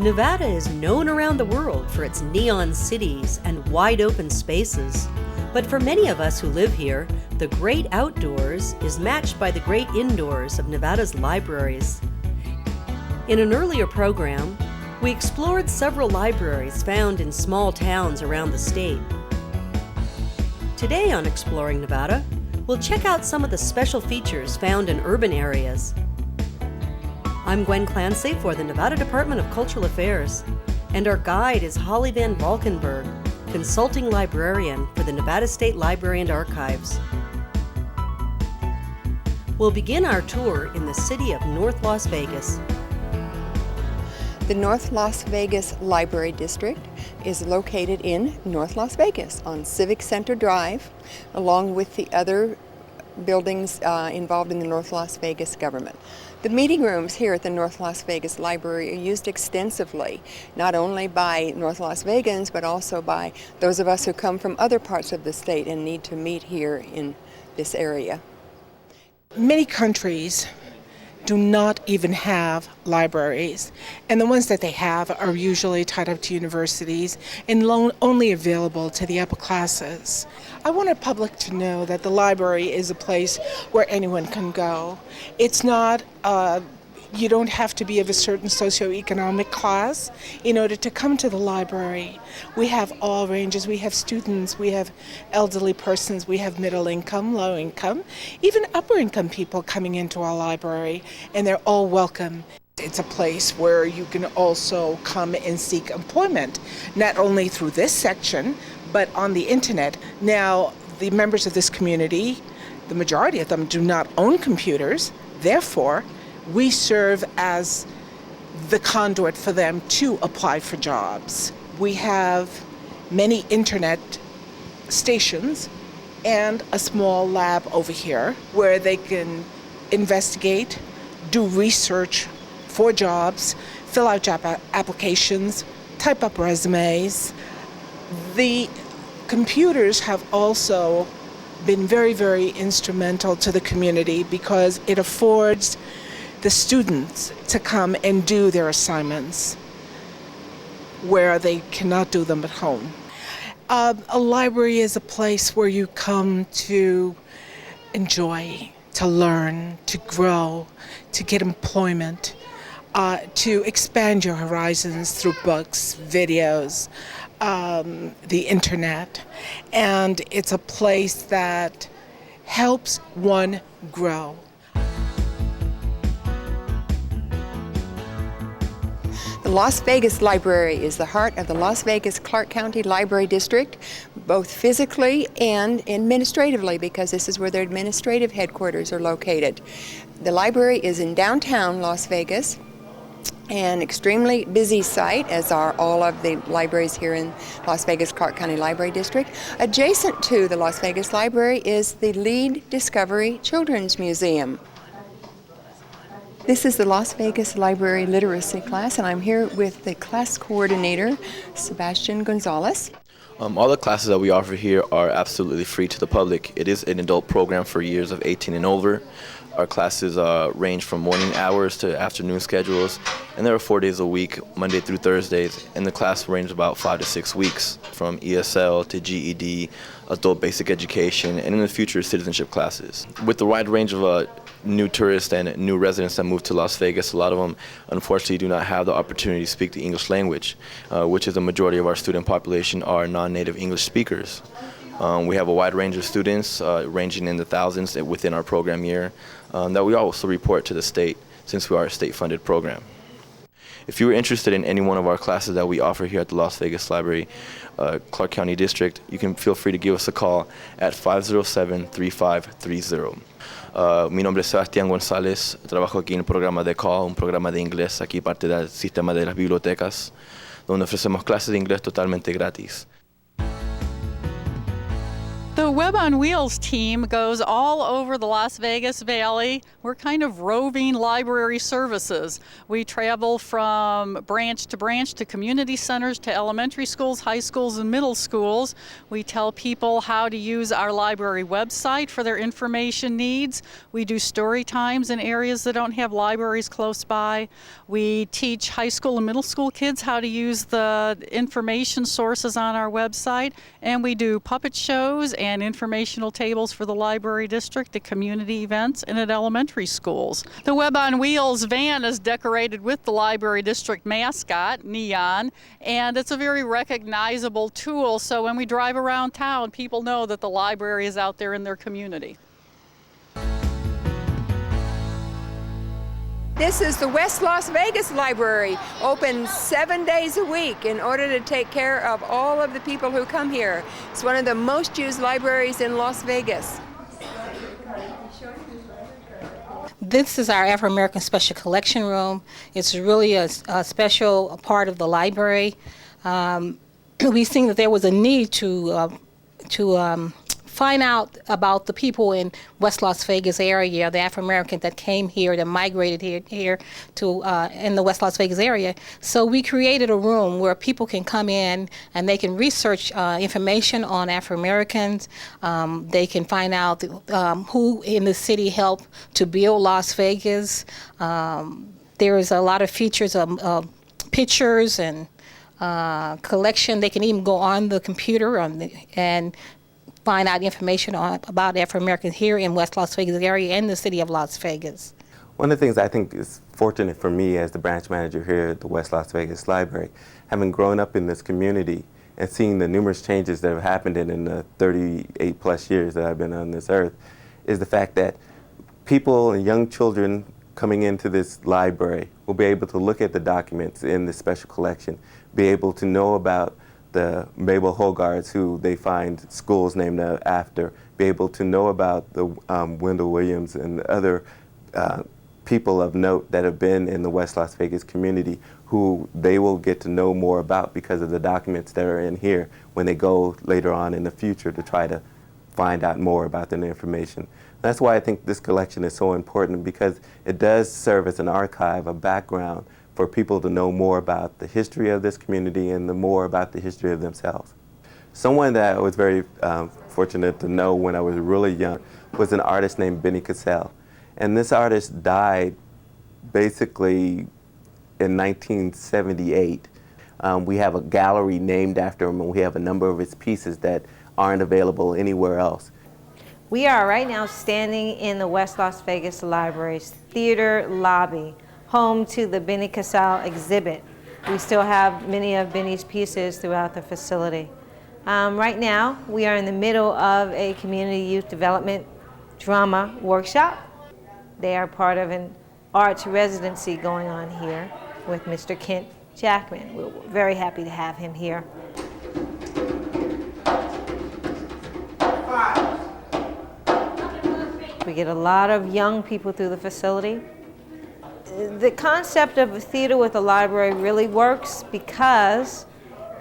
Nevada is known around the world for its neon cities and wide-open spaces. But for many of us who live here, the great outdoors is matched by the great indoors of Nevada's libraries. In an earlier program, we explored several libraries found in small towns around the state. Today on Exploring Nevada, we'll check out some of the special features found in urban areas. I'm Gwen Clancy for the Nevada Department of Cultural Affairs, and our guide is Holly Van Valkenburg, consulting librarian for the Nevada State Library and Archives. We'll begin our tour in the city of North Las Vegas. The North Las Vegas Library District is located in North Las Vegas on Civic Center Drive, along with the other buildings involved in the North Las Vegas government. The meeting rooms here at the North Las Vegas Library are used extensively, not only by North Las Vegans, but also by those of us who come from other parts of the state and need to meet here in this area. Many countries do not even have libraries, and the ones that they have are usually tied up to universities and only available to the upper classes. I want the public to know that the library is a place where anyone can go. It's not you don't have to be of a certain socioeconomic class in order to come to the library. We have all ranges. We have students, we have elderly persons, we have middle income, low income, even upper income people coming into our library, and they're all welcome. It's a place where you can also come and seek employment, not only through this section, but on the internet. Now, the members of this community, the majority of them do not own computers, therefore, we serve as the conduit for them to apply for jobs. We have many internet stations and a small lab over here where they can investigate, do research for jobs, fill out job applications, type up resumes. The computers have also been very, very instrumental to the community because it affords the students to come and do their assignments where they cannot do them at home. A library is a place where you come to enjoy, to learn, to grow, to get employment, to expand your horizons through books, videos, the internet. And it's a place that helps one grow. The Las Vegas Library is the heart of the Las Vegas Clark County Library District, both physically and administratively, because this is where their administrative headquarters are located. The library is in downtown Las Vegas, an extremely busy site, as are all of the libraries here in Las Vegas Clark County Library District. Adjacent to the Las Vegas Library is the Lead Discovery Children's Museum. This is the Las Vegas Library Literacy class, and I'm here with the class coordinator, Sebastian Gonzalez. All the classes that we offer here are absolutely free to the public. It is an adult program for years of 18 and over. Our classes range from morning hours to afternoon schedules, and there are 4 days a week, Monday through Thursdays, and the class range about 5 to 6 weeks, from ESL to GED, adult basic education, and in the future, citizenship classes. With the wide range of new tourists and new residents that move to Las Vegas, a lot of them unfortunately do not have the opportunity to speak the English language, which is the majority of our student population are non-native English speakers. We have a wide range of students ranging in the thousands within our program year that we also report to the state since we are a state-funded program. If you are interested in any one of our classes that we offer here at the Las Vegas Library, Clark County District, you can feel free to give us a call at 507-3530. Mi nombre es Sebastián González, trabajo aquí en el programa de CALL, un programa de inglés aquí parte del sistema de las bibliotecas, donde ofrecemos clases de inglés totalmente gratis. The Web on Wheels team goes all over the Las Vegas Valley. We're kind of roving library services. We travel from branch to community centers to elementary schools, high schools, and middle schools. We tell people how to use our library website for their information needs. We do story times in areas that don't have libraries close by. We teach high school and middle school kids how to use the information sources on our website. And we do puppet shows and informational tables for the library district at community events and at elementary schools. The Web on Wheels van is decorated with the library district mascot, Neon, and it's a very recognizable tool, so when we drive around town, people know that the library is out there in their community. This is the West Las Vegas Library, open 7 days a week in order to take care of all of the people who come here. It's one of the most used libraries in Las Vegas. This is our Afro-American Special Collection Room. It's really a special part of the library. We've seen that there was a need to find out about the people in West Las Vegas area, the Afro-Americans that came here, that migrated here to in the West Las Vegas area. So we created a room where people can come in and they can research information on Afro-Americans. They can find out who in the city helped to build Las Vegas. There is a lot of features of pictures and collection. They can even go on the computer and find out information about Afro-Americans here in West Las Vegas area and the city of Las Vegas. One of the things I think is fortunate for me as the branch manager here at the West Las Vegas Library, having grown up in this community and seeing the numerous changes that have happened in the 38 plus years that I've been on this earth, is the fact that people and young children coming into this library will be able to look at the documents in the special collection, be able to know about the Mabel Hogarths, who they find schools named after, be able to know about the Wendell Williams and the other people of note that have been in the West Las Vegas community, who they will get to know more about because of the documents that are in here when they go later on in the future to try to find out more about their information. That's why I think this collection is so important, because it does serve as an archive, a background for people to know more about the history of this community and more about the history of themselves. Someone that I was very fortunate to know when I was really young was an artist named Benny Cassell. And this artist died basically in 1978. We have a gallery named after him, and we have a number of his pieces that aren't available anywhere else. We are right now standing in the West Las Vegas Library's theater lobby, home to the Benny Cassell exhibit. We still have many of Benny's pieces throughout the facility. Right now, we are in the middle of a community youth development drama workshop. They are part of an arts residency going on here with Mr. Kent Jackman. We're very happy to have him here. We get a lot of young people through the facility. The concept of a theater with a library really works because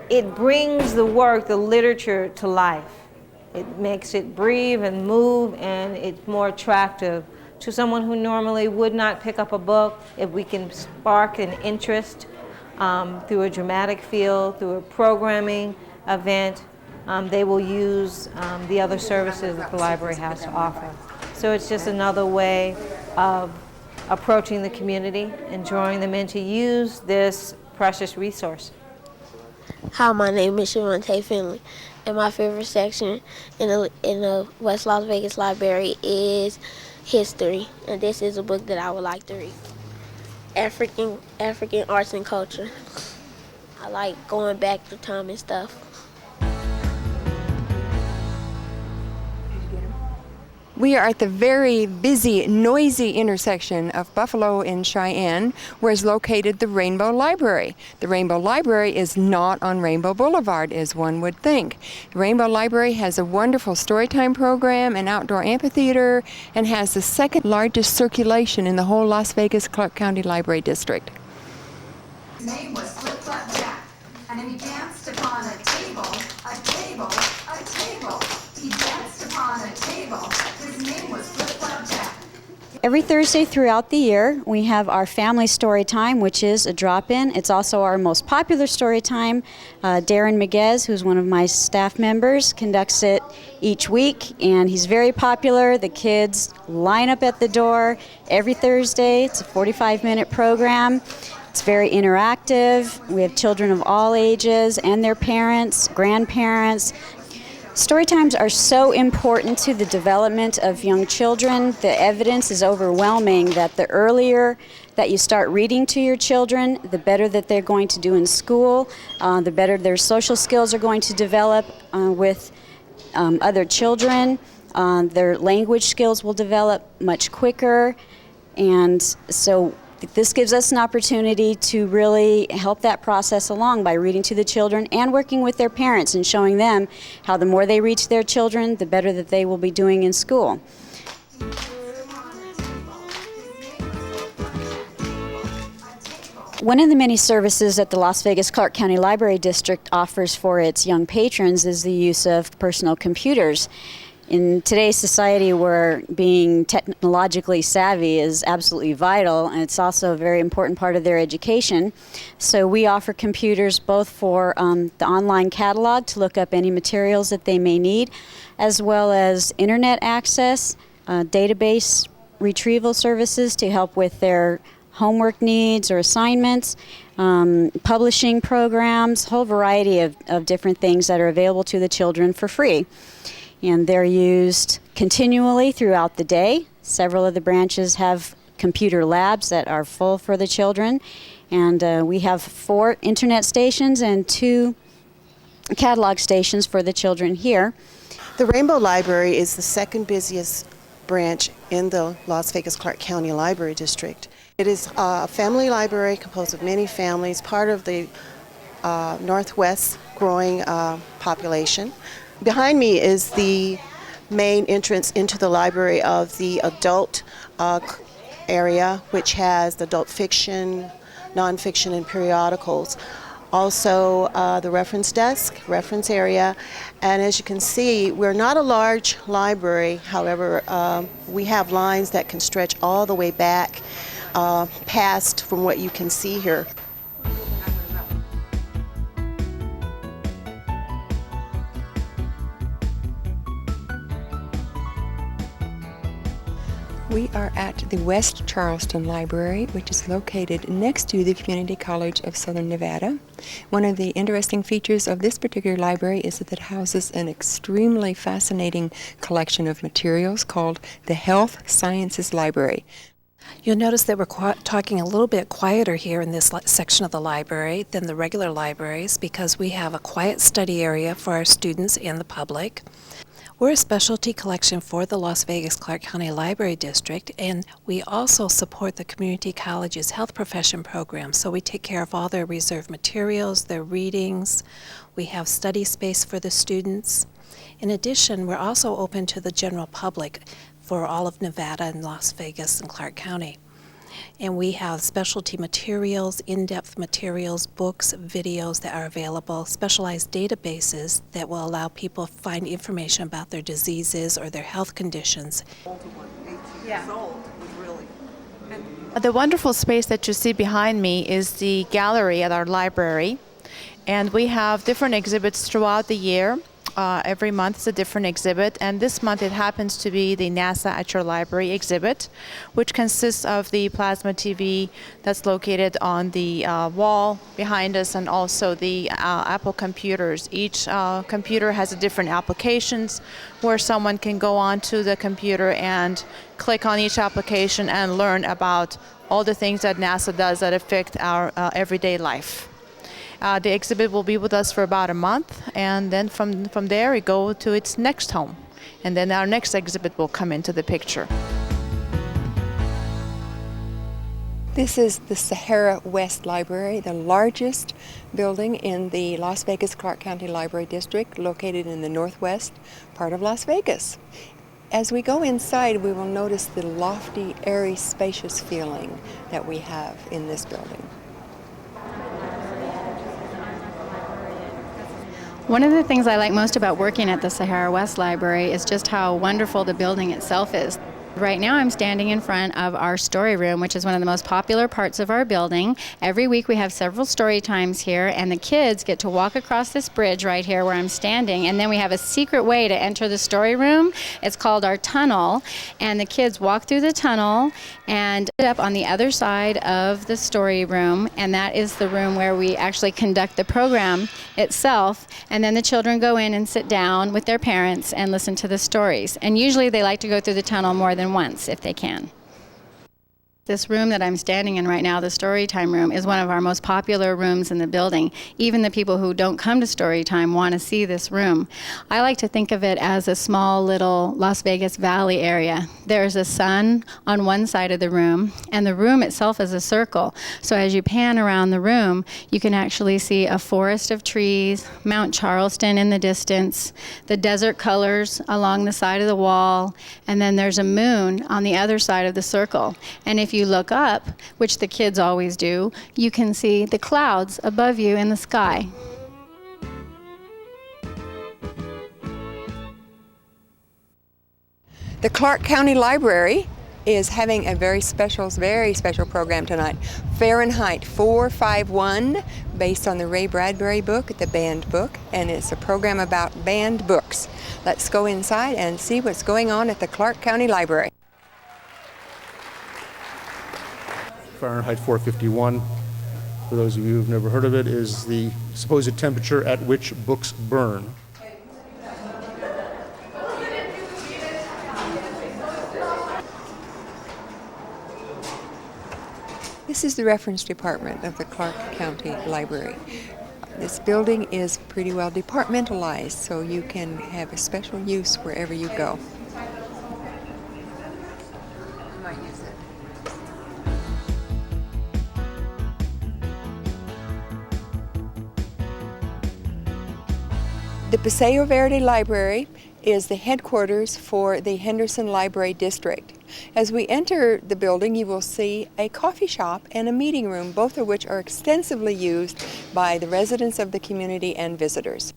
it brings the work, the literature, to life. It makes it breathe and move, and it's more attractive to someone who normally would not pick up a book. If we can spark an interest through a dramatic field, through a programming event, they will use the other services that the library has to offer. So it's just another way of approaching the community and drawing them in to use this precious resource. Hi, my name is Shavante Finley, and my favorite section in the West Las Vegas Library is history, and this is a book that I would like to read. African arts and culture. I like going back through time and stuff. We are at the very busy, noisy intersection of Buffalo and Cheyenne, where is located the Rainbow Library. The Rainbow Library is not on Rainbow Boulevard, as one would think. The Rainbow Library has a wonderful storytime program, an outdoor amphitheater, and has the second largest circulation in the whole Las Vegas Clark County Library District. His name was Flip-Flop Jack, and he danced upon a table. He danced Every Thursday throughout the year, we have our family story time, which is a drop-in. It's also our most popular story time. Darren Miguez, who's one of my staff members, conducts it each week, and he's very popular. The kids line up at the door every Thursday. It's a 45-minute program. It's very interactive. We have children of all ages and their parents, grandparents. Story times are so important to the development of young children. The evidence is overwhelming that the earlier that you start reading to your children, the better that they're going to do in school, the better their social skills are going to develop with other children. Their language skills will develop much quicker, and so this gives us an opportunity to really help that process along by reading to the children and working with their parents and showing them how the more they read to their children, the better that they will be doing in school. One of the many services that the Las Vegas Clark County Library District offers for its young patrons is the use of personal computers. In today's society, where being technologically savvy is absolutely vital, and it's also a very important part of their education. So we offer computers both for the online catalog to look up any materials that they may need, as well as internet access, database retrieval services to help with their homework needs or assignments, publishing programs, a whole variety of different things that are available to the children for free. And they're used continually throughout the day. Several of the branches have computer labs that are full for the children. And we have 4 internet stations and 2 catalog stations for the children here. The Rainbow Library is the second busiest branch in the Las Vegas Clark County Library District. It is a family library composed of many families, part of the Northwest growing population. Behind me is the main entrance into the library of the adult area, which has adult fiction, nonfiction, and periodicals. Also the reference desk, reference area, and as you can see, we're not a large library. However, we have lines that can stretch all the way back past from what you can see here. We are at the West Charleston Library, which is located next to the Community College of Southern Nevada. One of the interesting features of this particular library is that it houses an extremely fascinating collection of materials called the Health Sciences Library. You'll notice that we're talking a little bit quieter here in this section of the library than the regular libraries because we have a quiet study area for our students and the public. We're a specialty collection for the Las Vegas Clark County Library District, and we also support the community college's health profession program. So we take care of all their reserved materials, their readings. We have study space for the students. In addition, we're also open to the general public for all of Nevada and Las Vegas and Clark County. And we have specialty materials, in-depth materials, books, videos that are available, specialized databases that will allow people to find information about their diseases or their health conditions. The wonderful space that you see behind me is the gallery at our library, and we have different exhibits throughout the year. Every month is a different exhibit, and this month it happens to be the NASA at Your Library exhibit, which consists of the plasma TV that's located on the wall behind us, and also the Apple computers. Each computer has a different applications where someone can go onto the computer and click on each application and learn about all the things that NASA does that affect our everyday life. The exhibit will be with us for about a month, and then from there we go to its next home. And then our next exhibit will come into the picture. This is the Sahara West Library, the largest building in the Las Vegas Clark County Library District, located in the northwest part of Las Vegas. As we go inside, we will notice the lofty, airy, spacious feeling that we have in this building. One of the things I like most about working at the Sahara West Library is just how wonderful the building itself is. Right now I'm standing in front of our story room, which is one of the most popular parts of our building. Every week we have several story times here, and the kids get to walk across this bridge right here where I'm standing, and then we have a secret way to enter the story room. It's called our tunnel, and the kids walk through the tunnel and end up on the other side of the story room, and that is the room where we actually conduct the program itself, and then the children go in and sit down with their parents and listen to the stories. And usually they like to go through the tunnel more than once if they can. This room that I'm standing in right now, the Storytime room, is one of our most popular rooms in the building. Even the people who don't come to Storytime want to see this room. I like to think of it as a small little Las Vegas Valley area. There's a sun on one side of the room, and the room itself is a circle. So as you pan around the room, you can actually see a forest of trees, Mount Charleston in the distance, the desert colors along the side of the wall, and then there's a moon on the other side of the circle. And if you look up, which the kids always do, you can see the clouds above you in the sky. The Clark County Library is having a very special program tonight. Fahrenheit 451, based on the Ray Bradbury book, the banned book, and it's a program about banned books. Let's go inside and see what's going on at the Clark County Library. Fahrenheit 451, for those of you who've never heard of it, is the supposed temperature at which books burn. This is the reference department of the Clark County Library. This building is pretty well departmentalized, so you can have a special use wherever you go. You might use it. The Paseo Verde Library is the headquarters for the Henderson Library District. As we enter the building, you will see a coffee shop and a meeting room, both of which are extensively used by the residents of the community and visitors.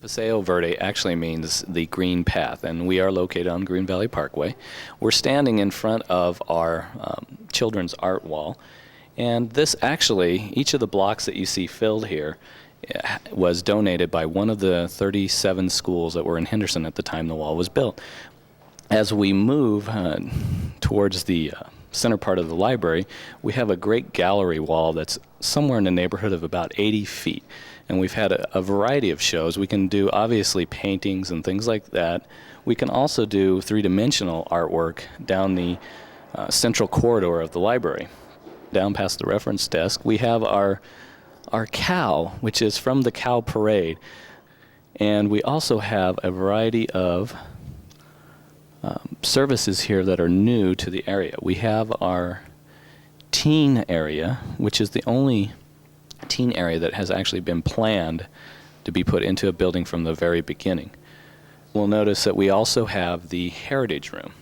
Paseo Verde actually means the green path, and we are located on Green Valley Parkway. We're standing in front of our children's art wall, and this actually, each of the blocks that you see filled here was donated by one of the 37 schools that were in Henderson at the time the wall was built. As we move towards the center part of the library, we have a great gallery wall that's somewhere in the neighborhood of about 80 feet. And we've had a variety of shows. We can do, obviously, paintings and things like that. We can also do three-dimensional artwork down the central corridor of the library. Down past the reference desk, we have our cow, which is from the cow parade. And we also have a variety of services here that are new to the area. We have our teen area, which is the only teen area that has actually been planned to be put into a building from the very beginning. We'll notice that we also have the Heritage Room.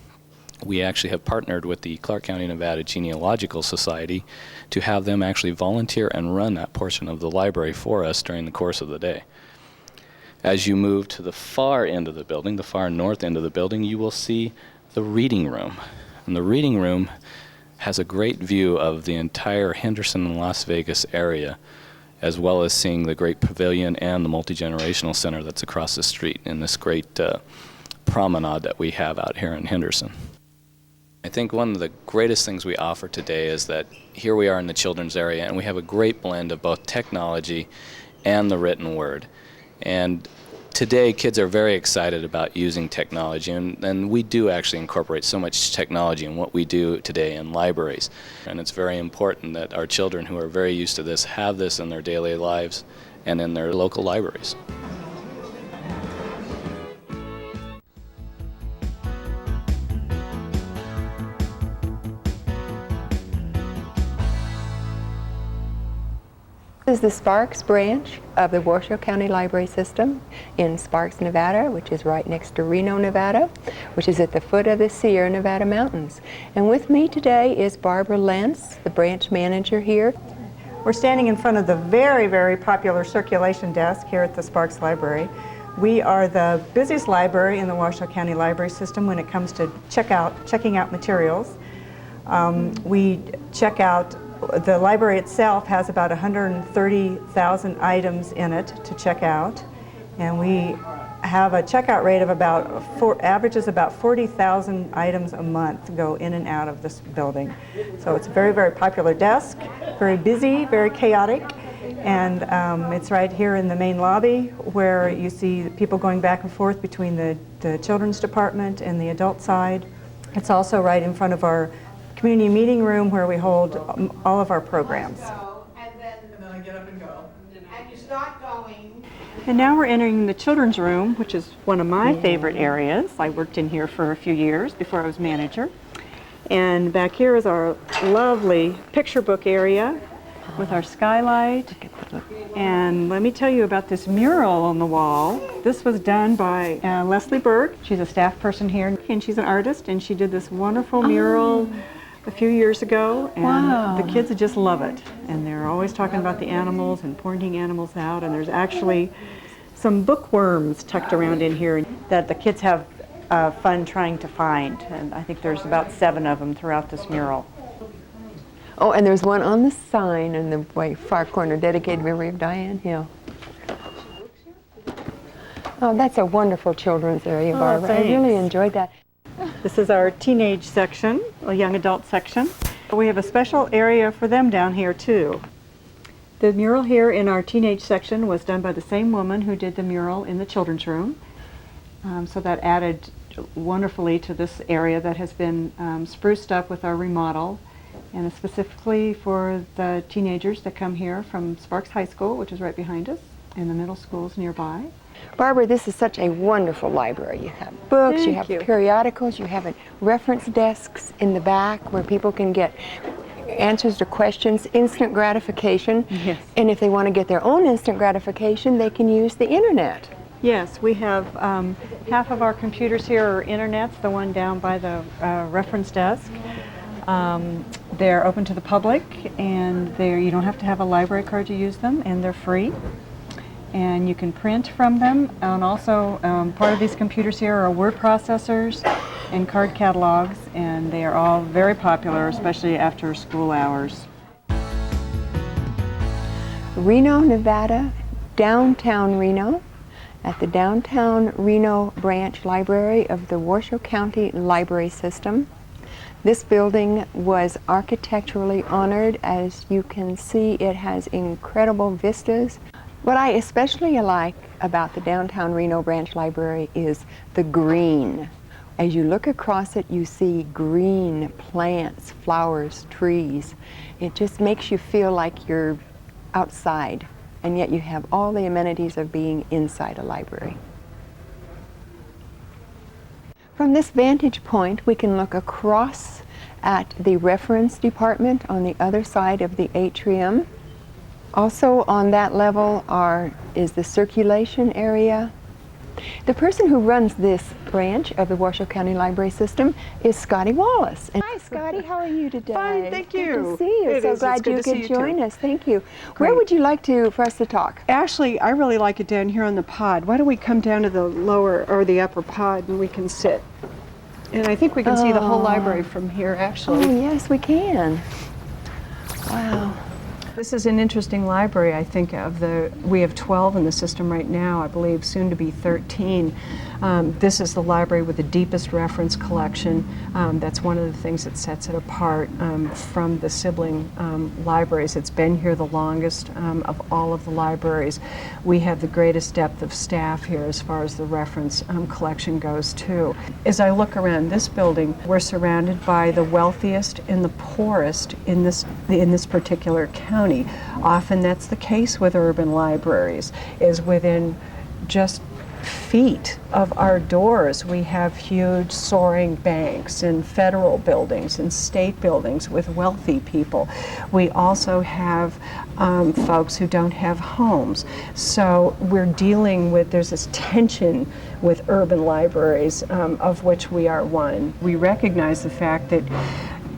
We actually have partnered with the Clark County, Nevada Genealogical Society to have them actually volunteer and run that portion of the library for us during the course of the day. As you move to the far end of the building, the far north end of the building, you will see the reading room. And the reading room has a great view of the entire Henderson and Las Vegas area, as well as seeing the great pavilion and the multi-generational center that's across the street in this great promenade that we have out here in Henderson. I think one of the greatest things we offer today is that here we are in the children's area, and we have a great blend of both technology and the written word. And today, kids are very excited about using technology, and we do actually incorporate so much technology in what we do today in libraries. And it's very important that our children who are very used to this have this in their daily lives and in their local libraries. This is the Sparks branch of the Washoe County Library System in Sparks, Nevada, which is right next to Reno, Nevada, which is at the foot of the Sierra Nevada mountains. And with me today is Barbara Lentz, the branch manager here. We're standing in front of the very, very popular circulation desk here at the Sparks Library. We are the busiest library in the Washoe County Library System when it comes to checking out materials. We check out, the library itself has about 130,000 items in it to check out, and we have a checkout rate of averages about 40,000 items a month go in and out of this building. So it's a very, very popular desk, very busy, very chaotic, and it's right here in the main lobby where you see people going back and forth between the children's department and the adult side. It's also right in front of our community meeting room where we hold all of our programs. And then I get up and go. And you start going. And now we're entering the children's room, which is one of my favorite areas. I worked in here for a few years before I was manager. And back here is our lovely picture book area with our skylight. And let me tell you about this mural on the wall. This was done by Leslie Berg. She's a staff person here, and she's an artist, and she did this wonderful mural a few years ago, and the kids just love it. And they're always talking about the animals and pointing animals out, and there's actually some bookworms tucked around in here that the kids have fun trying to find, and I think there's about 7 of them throughout this mural. Oh, and there's one on the sign in the far corner, dedicated memory of Diane Hill. Oh, that's a wonderful children's area, Barbara. I really enjoyed that. This is our teenage section, a young adult section. We have a special area for them down here too. The mural here in our teenage section was done by the same woman who did the mural in the children's room. So that added wonderfully to this area that has been spruced up with our remodel, and specifically for the teenagers that come here from Sparks High School, which is right behind us, and the middle schools nearby. Barbara, this is such a wonderful library. You have books, you have periodicals, you have reference desks in the back where people can get answers to questions, instant gratification. Yes. And if they want to get their own instant gratification, they can use the internet. Yes, we have half of our computers here are internets, the one down by the reference desk. They're open to the public, and you don't have to have a library card to use them, and they're free. And you can print from them, and also part of these computers here are word processors and card catalogs, and they are all very popular, especially after school hours. Reno, Nevada, downtown Reno, at the downtown Reno branch library of the Washoe County Library System. This building was architecturally honored. As you can see, it has incredible vistas. What I especially like about the downtown Reno branch library is the green. As you look across it, you see green plants, flowers, trees. It just makes you feel like you're outside, and yet you have all the amenities of being inside a library. From this vantage point, we can look across at the reference department on the other side of the atrium. Also on that level is the circulation area. The person who runs this branch of the Washoe County Library System is Scotty Wallace. Hi, Scotty. How are you today? Fine, thank you. Good to see you. It so is. glad It's good you to could see you join too. us. Thank you. Where would you like for us to talk? Actually, I really like it down here on the pod. Why don't we come down to the lower or the upper pod and we can sit? And I think we can see the whole library from here, actually. Oh, yes, we can. Wow. This is an interesting library. I think we have 12 in the system right now, I believe soon to be 13. This is the library with the deepest reference collection. That's one of the things that sets it apart from the sibling libraries. It's been here the longest of all of the libraries. We have the greatest depth of staff here as far as the reference collection goes too. As I look around this building, we're surrounded by the wealthiest and the poorest in this particular county. Often that's the case with urban libraries, is within just feet of our doors we have huge soaring banks and federal buildings and state buildings with wealthy people. We also have folks who don't have homes. So we're dealing with, there's this tension with urban libraries, of which we are one. We recognize the fact that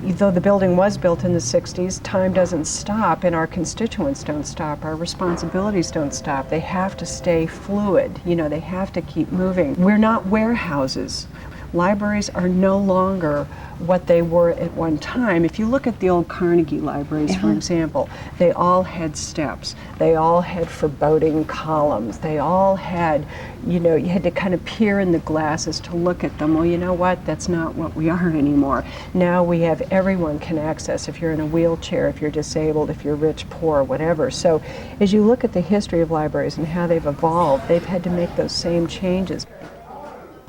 though the building was built in the 60s, time doesn't stop and our constituents don't stop. Our responsibilities don't stop. They have to stay fluid. You know, they have to keep moving. We're not warehouses. Libraries are no longer what they were at one time. If you look at the old Carnegie libraries, for example, they all had steps. They all had foreboding columns. They all had, you know, you had to kind of peer in the glasses to look at them. Well, you know what? That's not what we are anymore. Now we have everyone can access, if you're in a wheelchair, if you're disabled, if you're rich, poor, whatever. So as you look at the history of libraries and how they've evolved, they've had to make those same changes.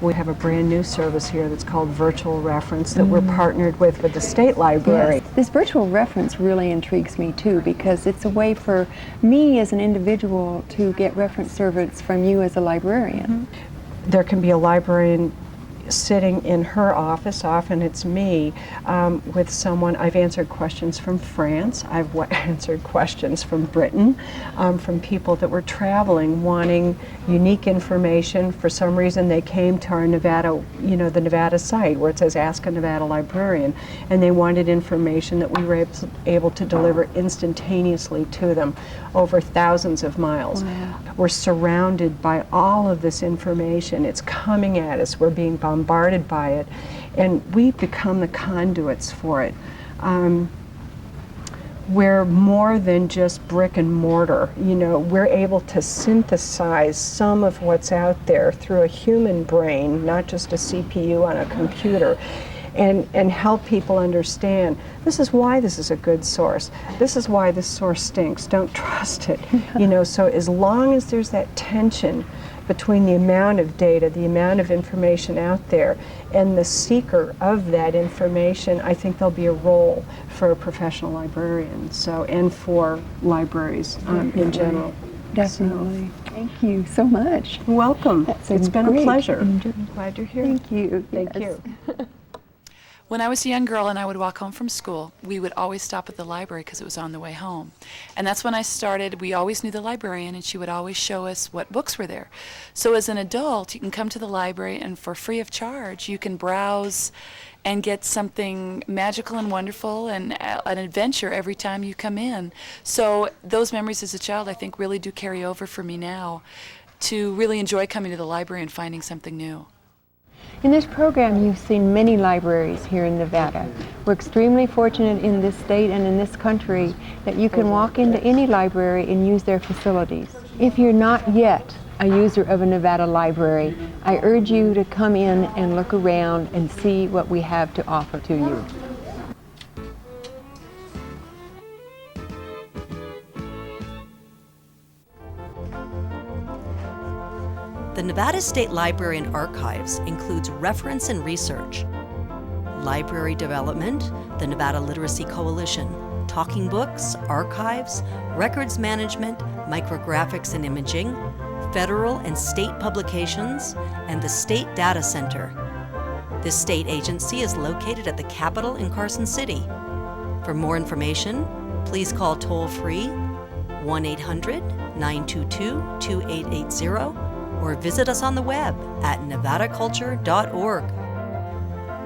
We have a brand new service here that's called Virtual Reference that we're partnered with the State Library. Yes. This virtual reference really intrigues me too, because it's a way for me as an individual to get reference service from you as a librarian. There can be a librarian sitting in her office, often it's me, with someone. I've answered questions from France, I've answered questions from Britain, from people that were traveling wanting unique information. For some reason they came to our Nevada, you know, the Nevada site where it says Ask a Nevada Librarian, and they wanted information that we were able to deliver instantaneously to them over thousands of miles. Wow. We're surrounded by all of this information. It's coming at us. We're being bombarded by it, and we become the conduits for it. We're more than just brick and mortar. You know, we're able to synthesize some of what's out there through a human brain, not just a CPU on a computer, and help people understand this is why this is a good source. This is why this source stinks. Don't trust it. You know, so as long as there's that tension between the amount of data, the amount of information out there, and the seeker of that information, I think there'll be a role for a professional librarian, so, and for libraries in general. Definitely. So, thank you so much. Welcome. It's been a pleasure. I'm glad you're here. Thank you. Thank you. When I was a young girl and I would walk home from school, we would always stop at the library because it was on the way home. And that's when I started. We always knew the librarian, and she would always show us what books were there. So as an adult, you can come to the library, and for free of charge, you can browse and get something magical and wonderful and an adventure every time you come in. So those memories as a child, I think, really do carry over for me now to really enjoy coming to the library and finding something new. In this program, you've seen many libraries here in Nevada. We're extremely fortunate in this state and in this country that you can walk into any library and use their facilities. If you're not yet a user of a Nevada library, I urge you to come in and look around and see what we have to offer to you. The Nevada State Library and Archives includes reference and research, library development, the Nevada Literacy Coalition, talking books, archives, records management, micrographics and imaging, federal and state publications, and the State Data Center. This state agency is located at the Capitol in Carson City. For more information, please call toll-free 1-800-922-2880 or visit us on the web at nevadaculture.org.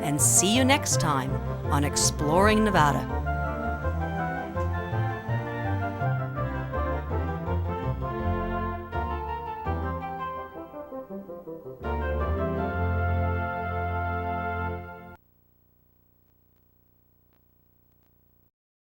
And see you next time on Exploring Nevada.